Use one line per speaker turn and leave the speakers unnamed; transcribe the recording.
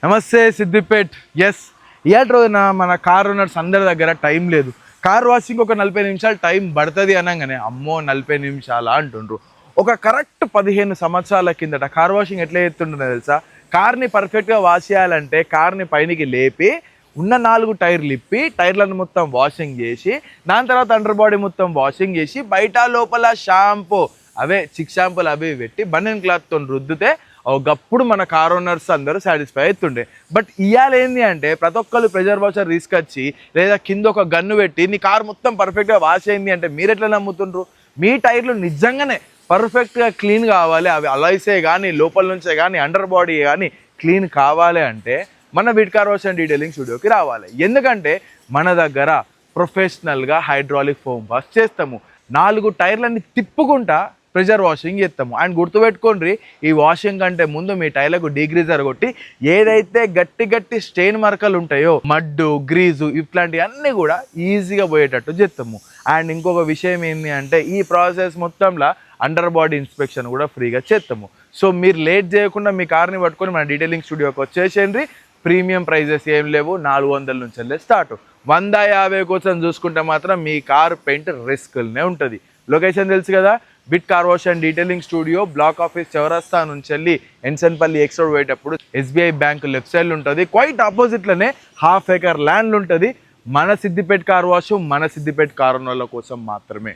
నమస్తే సిద్దిపేట్. ఎస్, ఇవాళ రోజున మన కార్ ఓనర్స్ అందరి దగ్గర టైం లేదు. కార్ వాషింగ్ ఒక 40 నిమిషాలు టైం పడుతుంది అనగానే అమ్మో 40 నిమిషాలా అంటుండ్రు. ఒక కరెక్ట్ 15 సంవత్సరాల కిందట కార్ వాషింగ్ ఎట్లా చేస్తుండో తెలుసా? కార్ని పర్ఫెక్ట్గా వాష్ చేయాలంటే కార్ని పైనకి లేపి ఉన్న 4 టైర్లు ఇప్పి టైర్లను మొత్తం వాషింగ్ చేసి దాని తర్వాత అండర్ బాడీ మొత్తం వాషింగ్ చేసి బయట లోపల షాంపూ అవే చిక్ షాంపూలు అవి పెట్టి బనియన్ క్లాత్తో రుద్దితే ఒకప్పుడు మన కార్ ఓనర్స్ అందరూ సాటిస్ఫై అవుతుండే. బట్ ఇవాళ ఏంటి అంటే ప్రతి ఒక్కరు ప్రెషర్ వాషర్ తీసుకొచ్చి లేదా కింద ఒక గన్ను పెట్టి నీ కార్ మొత్తం పర్ఫెక్ట్గా వాష్ అయింది అంటే మీరు ఎట్లా నమ్ముతుండ్రు? మీ టైర్లు నిజంగానే పర్ఫెక్ట్గా క్లీన్ కావాలి, అవి అలాయిసే కానీ లోపల నుంచే కానీ అండర్ బాడీ కానీ క్లీన్ కావాలి అంటే మన విడ్ కార్ వాష్ అండ్ డీటెయిలింగ్ స్టూడియోకి రావాలి. ఎందుకంటే మన దగ్గర ప్రొఫెషనల్గా హైడ్రాలిక్ ఫోమ్ వాష్ చేస్తాము. 4 టైర్లని తిప్పుకుంటా ప్రెషర్ వాషింగ్ చేస్తాము. అండ్ గుర్తుపెట్టుకోండి, ఈ వాషింగ్ కంటే ముందు మీ టైర్లకు డీగ్రీజర్ కొట్టి ఏదైతే గట్టి గట్టి స్టెయిన్ మార్కలు ఉంటాయో మడ్డు గ్రీజు ఇట్లాంటివన్నీ కూడా ఈజీగా పోయేటట్టు చేస్తాము. అండ్ ఇంకొక విషయం ఏంటి అంటే ఈ ప్రాసెస్ మొత్తంలో అండర్ బాడీ ఇన్స్పెక్షన్ కూడా ఫ్రీగా చేస్తాము. సో మీరు లేట్ చేయకుండా మీ కార్ని పట్టుకొని మన డీటెయిలింగ్ స్టూడియోకి వచ్చేసేయండి. ప్రీమియం ప్రైజెస్ ఏం లేవు, 400 నుంచి స్టార్ట్. 150 కోసం చూసుకుంటే మాత్రం మీ కార్ పెయింట్ రిస్క్నే ఉంటుంది. లొకేషన్ తెలుసు కదా, విడ్ car wash and detailing studio block office చౌరస్తా నుంచి వెళ్ళి ఎన్సన్పల్లి ఎక్స్ రోడ్ పోయేటప్పుడు SBI బ్యాంక్ లెఫ్ట్ సైడ్ ఉంటుంది. క్వైట్ ఆపోజిట్లోనే ½ ఎకర్ ల్యాండ్ ఉంటుంది. మన సిద్దిపేట కార్ వాష్ మన సిద్దిపేట కార్ ఓనర్ల కోసం మాత్రమే.